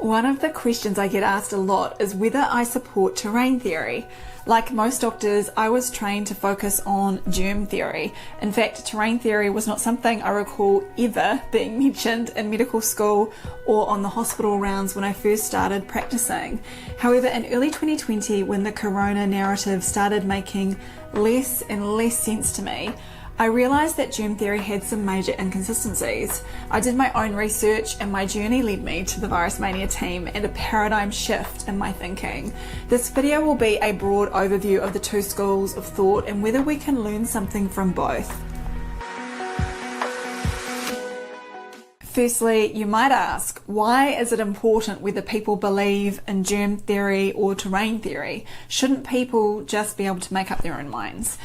One of the questions I get asked a lot is whether I support terrain theory. Like most doctors, I was trained to focus on germ theory. In fact, terrain theory was not something I recall ever being mentioned in medical school or on the hospital rounds when I first started practicing. However, in early 2020, when the corona narrative started making less and less sense to me, I realised that germ theory had some major inconsistencies. I did my own research and my journey led me to the Virus Mania team and a paradigm shift in my thinking. This video will be a broad overview of the two schools of thought and whether we can learn something from both. Firstly, you might ask, why is it important whether people believe in germ theory or terrain theory? Shouldn't people just be able to make up their own minds?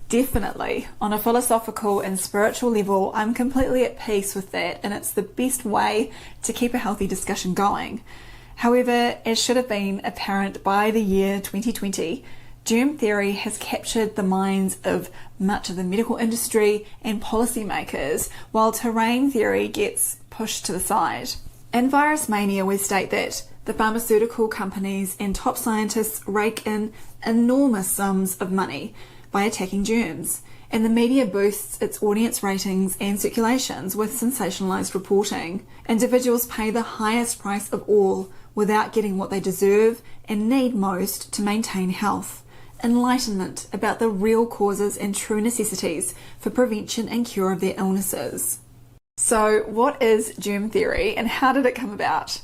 Definitely. On a philosophical and spiritual level, I'm completely at peace with that, and it's the best way to keep a healthy discussion going. However, as should have been apparent by the year 2020, germ theory has captured the minds of much of the medical industry and policymakers, while terrain theory gets pushed to the side. In Virus Mania, we state that the pharmaceutical companies and top scientists rake in enormous sums of money by attacking germs, and the media boosts its audience ratings and circulations with sensationalized reporting. Individuals pay the highest price of all without getting what they deserve and need most to maintain health: enlightenment about the real causes and true necessities for prevention and cure of their illnesses. So what is germ theory and how did it come about?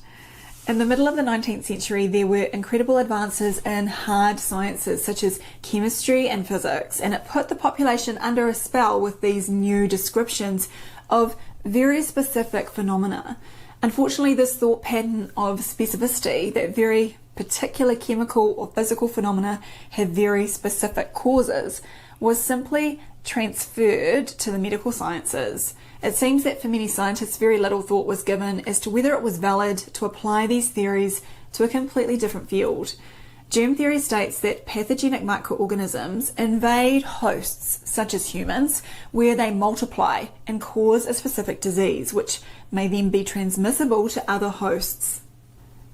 In the middle of the 19th century, there were incredible advances in hard sciences such as chemistry and physics, and it put the population under a spell with these new descriptions of very specific phenomena. Unfortunately, this thought pattern of specificity, that very particular chemical or physical phenomena have very specific causes, was simply transferred to the medical sciences. It seems that for many scientists, very little thought was given as to whether it was valid to apply these theories to a completely different field. Germ theory states that pathogenic microorganisms invade hosts, such as humans, where they multiply and cause a specific disease, which may then be transmissible to other hosts.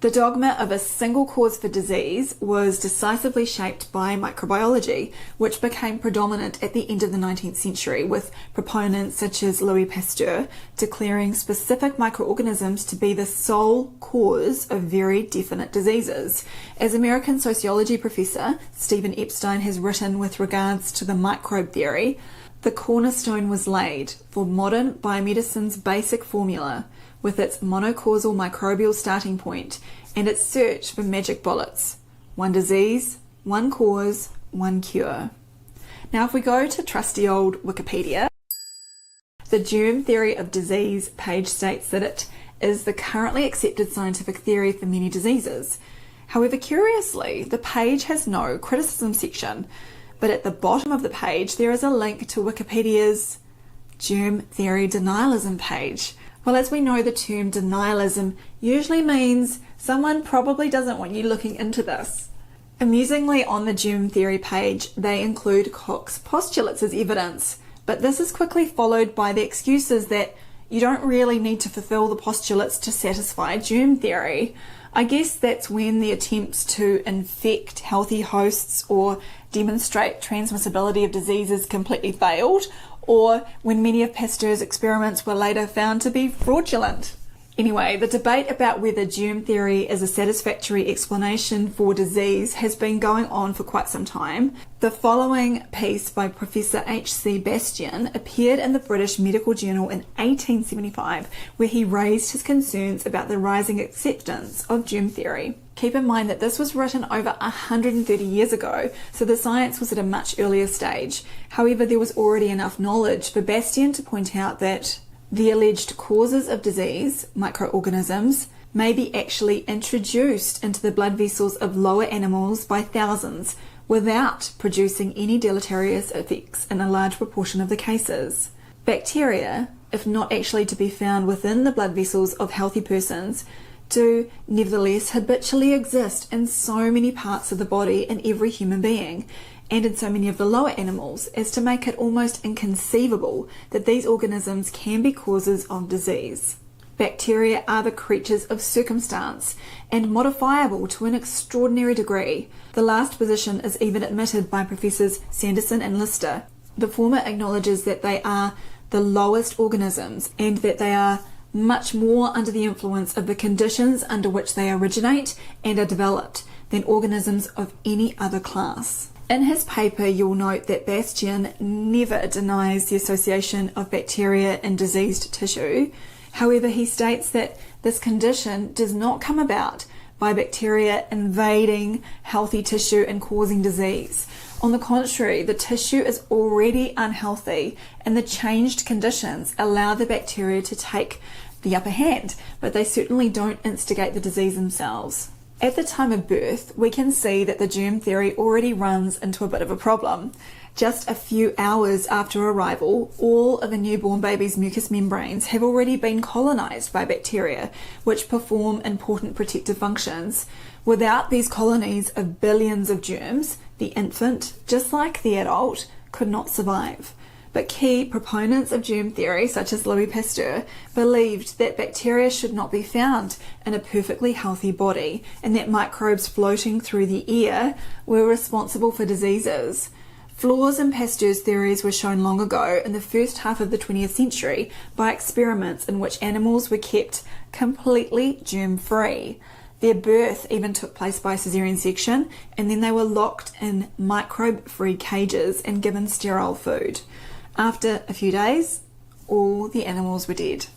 The dogma of a single cause for disease was decisively shaped by microbiology, which became predominant at the end of the 19th century, with proponents such as Louis Pasteur declaring specific microorganisms to be the sole cause of very definite diseases. As American sociology professor Stephen Epstein has written with regards to the microbe theory, the cornerstone was laid for modern biomedicine's basic formula, with its monocausal microbial starting point and its search for magic bullets: one disease, one cause, one cure. Now, if we go to trusty old Wikipedia, the germ theory of disease page states that it is the currently accepted scientific theory for many diseases. However, curiously, the page has no criticism section, but at the bottom of the page there is a link to Wikipedia's germ theory denialism page. Well, as we know, the term denialism usually means someone probably doesn't want you looking into this. Amusingly, on the germ theory page, they include Koch's postulates as evidence, but this is quickly followed by the excuses that you don't really need to fulfill the postulates to satisfy germ theory. I guess that's when the attempts to infect healthy hosts or demonstrate transmissibility of diseases completely failed, or when many of Pasteur's experiments were later found to be fraudulent. Anyway, the debate about whether germ theory is a satisfactory explanation for disease has been going on for quite some time. The following piece by Professor H.C. Bastian appeared in the British Medical Journal in 1875, where he raised his concerns about the rising acceptance of germ theory. Keep in mind that this was written over 130 years ago, so the science was at a much earlier stage. However, there was already enough knowledge for Bastian to point out that the alleged causes of disease, microorganisms, may be actually introduced into the blood vessels of lower animals by thousands without producing any deleterious effects in a large proportion of the cases. Bacteria, if not actually to be found within the blood vessels of healthy persons, do nevertheless habitually exist in so many parts of the body in every human being, and in so many of the lower animals, as to make it almost inconceivable that these organisms can be causes of disease. Bacteria are the creatures of circumstance and modifiable to an extraordinary degree. The last position is even admitted by Professors Sanderson and Lister. The former acknowledges that they are the lowest organisms and that they are much more under the influence of the conditions under which they originate and are developed than organisms of any other class. In his paper, you'll note that Bastian never denies the association of bacteria in diseased tissue. However, he states that this condition does not come about by bacteria invading healthy tissue and causing disease. On the contrary, the tissue is already unhealthy and the changed conditions allow the bacteria to take the upper hand, but they certainly don't instigate the disease themselves. At the time of birth, we can see that the germ theory already runs into a bit of a problem. Just a few hours after arrival, all of a newborn baby's mucous membranes have already been colonized by bacteria, which perform important protective functions. Without these colonies of billions of germs, the infant, just like the adult, could not survive. But key proponents of germ theory, such as Louis Pasteur, believed that bacteria should not be found in a perfectly healthy body and that microbes floating through the air were responsible for diseases. Flaws in Pasteur's theories were shown long ago in the first half of the 20th century by experiments in which animals were kept completely germ-free. Their birth even took place by caesarean section, and then they were locked in microbe-free cages and given sterile food. After a few days, all the animals were dead.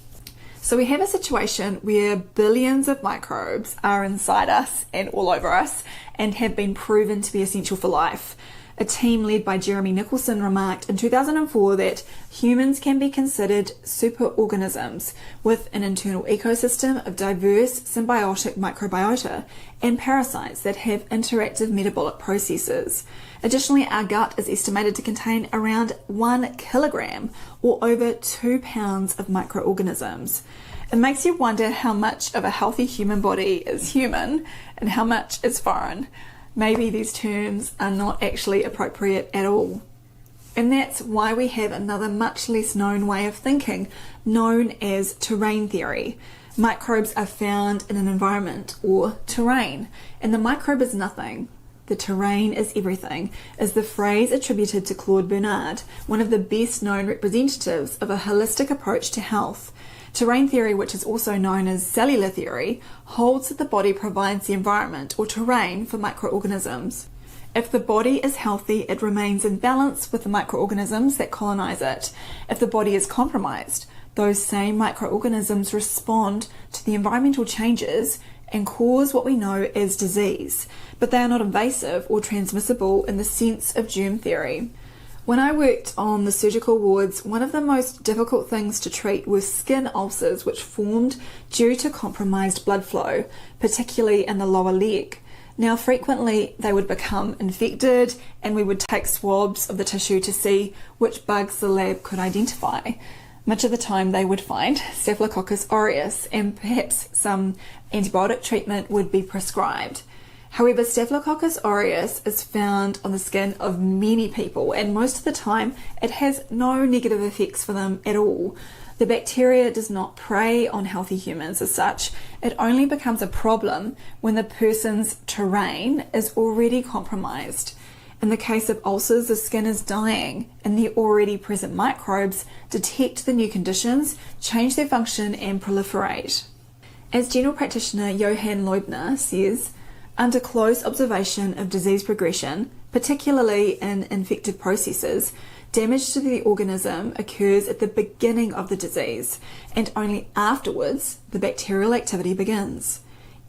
So we have a situation where billions of microbes are inside us and all over us and have been proven to be essential for life. A team led by Jeremy Nicholson remarked in 2004 that humans can be considered superorganisms with an internal ecosystem of diverse symbiotic microbiota and parasites that have interactive metabolic processes. Additionally, our gut is estimated to contain around 1 kilogram or over 2 pounds of microorganisms. It makes you wonder how much of a healthy human body is human and how much is foreign. Maybe these terms are not actually appropriate at all. And that's why we have another much less known way of thinking, known as terrain theory. Microbes are found in an environment, or terrain, and the microbe is nothing. The terrain is everything, is the phrase attributed to Claude Bernard, one of the best known representatives of a holistic approach to health. Terrain theory, which is also known as cellular theory, holds that the body provides the environment or terrain for microorganisms. If the body is healthy, it remains in balance with the microorganisms that colonize it. If the body is compromised, those same microorganisms respond to the environmental changes and cause what we know as disease, but they are not invasive or transmissible in the sense of germ theory. When I worked on the surgical wards, one of the most difficult things to treat were skin ulcers which formed due to compromised blood flow, particularly in the lower leg. Now, frequently they would become infected and we would take swabs of the tissue to see which bugs the lab could identify. Much of the time they would find Staphylococcus aureus and perhaps some antibiotic treatment would be prescribed. However, Staphylococcus aureus is found on the skin of many people, and most of the time it has no negative effects for them at all. The bacteria does not prey on healthy humans as such. It only becomes a problem when the person's terrain is already compromised. In the case of ulcers, the skin is dying, and the already present microbes detect the new conditions, change their function, and proliferate. As general practitioner Johann Leubner says, under close observation of disease progression, particularly in infected processes, damage to the organism occurs at the beginning of the disease, and only afterwards the bacterial activity begins.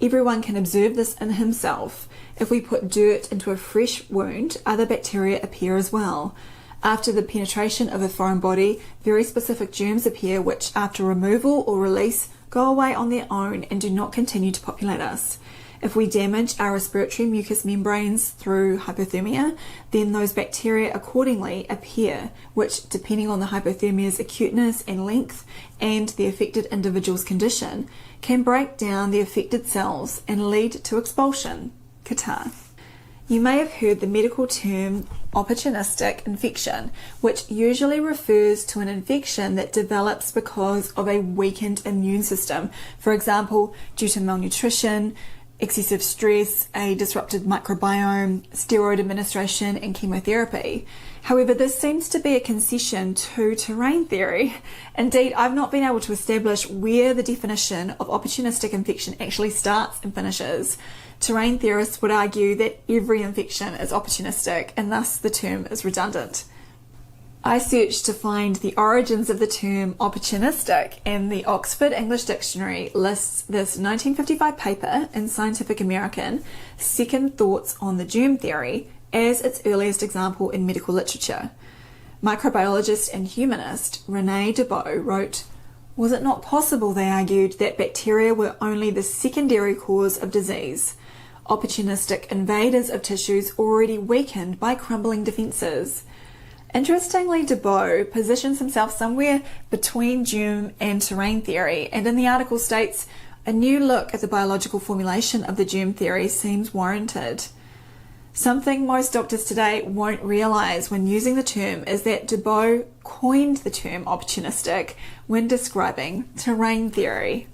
Everyone can observe this in himself. If we put dirt into a fresh wound, other bacteria appear as well. After the penetration of a foreign body, very specific germs appear which, after removal or release, go away on their own and do not continue to populate us. If we damage our respiratory mucous membranes through hypothermia, then those bacteria accordingly appear, which, depending on the hypothermia's acuteness and length and the affected individual's condition, can break down the affected cells and lead to expulsion, catarrh. You may have heard the medical term opportunistic infection, which usually refers to an infection that develops because of a weakened immune system. For example, due to malnutrition, excessive stress, a disrupted microbiome, steroid administration, and chemotherapy. However, this seems to be a concession to terrain theory. Indeed, I've not been able to establish where the definition of opportunistic infection actually starts and finishes. Terrain theorists would argue that every infection is opportunistic, and thus the term is redundant. I searched to find the origins of the term opportunistic, and the Oxford English Dictionary lists this 1955 paper in Scientific American, Second Thoughts on the Germ Theory, as its earliest example in medical literature. Microbiologist and humanist René Debow wrote, "Was it not possible, they argued, that bacteria were only the secondary cause of disease, opportunistic invaders of tissues already weakened by crumbling defences?" Interestingly, Debow positions himself somewhere between germ and terrain theory, and in the article states, "A new look at the biological formulation of the germ theory seems warranted." Something most doctors today won't realise when using the term is that Debow coined the term opportunistic when describing terrain theory.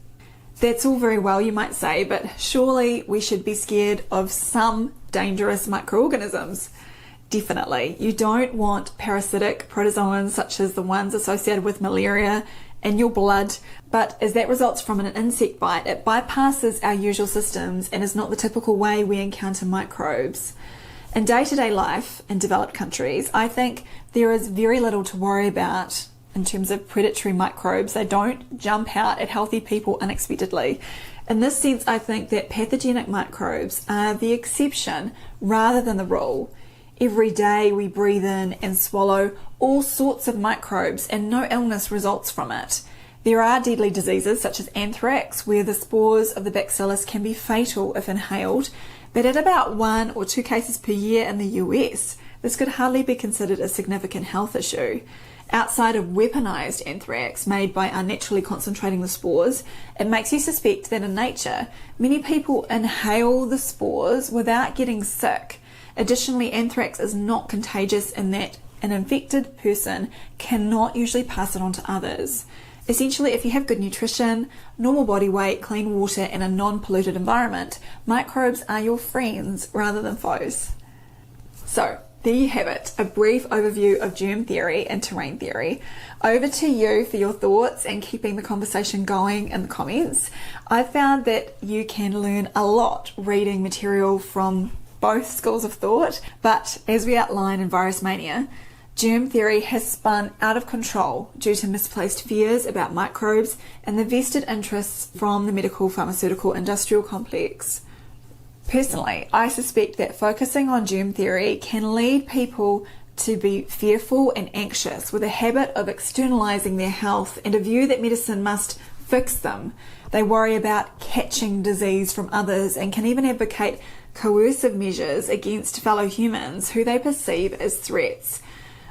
That's all very well, you might say, but surely we should be scared of some dangerous microorganisms. Definitely. You don't want parasitic protozoans such as the ones associated with malaria in your blood, but as that results from an insect bite, it bypasses our usual systems and is not the typical way we encounter microbes. In day-to-day life in developed countries, I think there is very little to worry about in terms of predatory microbes. They don't jump out at healthy people unexpectedly. In this sense, I think that pathogenic microbes are the exception rather than the rule. Every day we breathe in and swallow all sorts of microbes and no illness results from it. There are deadly diseases such as anthrax where the spores of the bacillus can be fatal if inhaled, but at about 1 or 2 cases per year in the US, this could hardly be considered a significant health issue. Outside of weaponized anthrax made by unnaturally concentrating the spores, it makes you suspect that in nature, many people inhale the spores without getting sick. Additionally, anthrax is not contagious in that an infected person cannot usually pass it on to others. Essentially, if you have good nutrition, normal body weight, clean water, and a non-polluted environment, microbes are your friends rather than foes. So, there you have it, a brief overview of germ theory and terrain theory. Over to you for your thoughts and keeping the conversation going in the comments. I found that you can learn a lot reading material from both schools of thought, but as we outline in Virus Mania, germ theory has spun out of control due to misplaced fears about microbes and the vested interests from the medical pharmaceutical industrial complex. Personally, I suspect that focusing on germ theory can lead people to be fearful and anxious with a habit of externalizing their health and a view that medicine must fix them. They worry about catching disease from others and can even advocate coercive measures against fellow humans who they perceive as threats.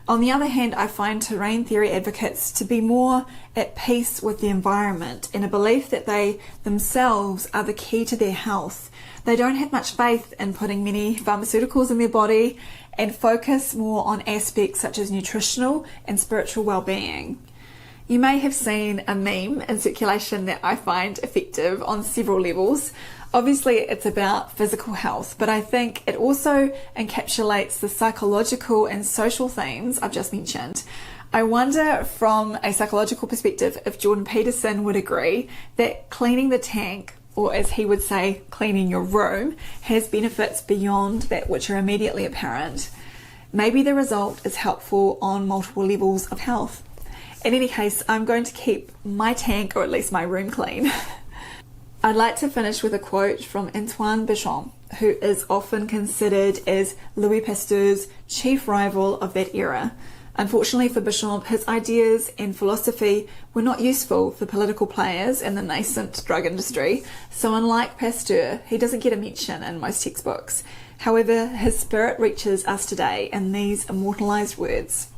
On the other hand, I find terrain theory advocates to be more at peace with the environment in a belief that they themselves are the key to their health. They don't have much faith in putting many pharmaceuticals in their body and focus more on aspects such as nutritional and spiritual well-being. You may have seen a meme in circulation that I find effective on several levels. Obviously, it's about physical health, but I think it also encapsulates the psychological and social themes I've just mentioned. I wonder from a psychological perspective if Jordan Peterson would agree that cleaning the tank, or as he would say, cleaning your room, has benefits beyond that which are immediately apparent. Maybe the result is helpful on multiple levels of health. In any case, I'm going to keep my tank, or at least my room, clean. I'd like to finish with a quote from Antoine Béchamp, who is often considered as Louis Pasteur's chief rival of that era. Unfortunately for Béchamp, his ideas and philosophy were not useful for political players in the nascent drug industry, so unlike Pasteur, he doesn't get a mention in most textbooks. However, his spirit reaches us today in these immortalized words: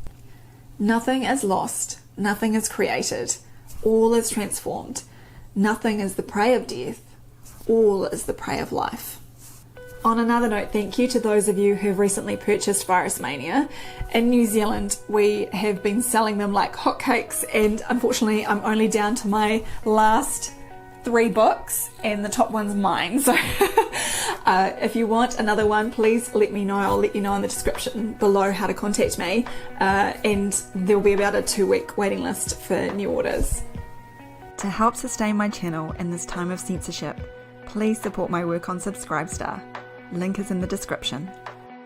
"Nothing is lost, nothing is created, all is transformed. Nothing is the prey of death, all is the prey of life." On another note, thank you to those of you who've recently purchased Virus Mania. In New Zealand, we have been selling them like hotcakes, and unfortunately, I'm only down to my last 3 books, and the top one's mine. So if you want another one, please let me know. I'll let you know in the description below how to contact me, and there'll be about a 2-week waiting list for new orders. To help sustain my channel in this time of censorship, please support my work on Subscribestar. Link is in the description.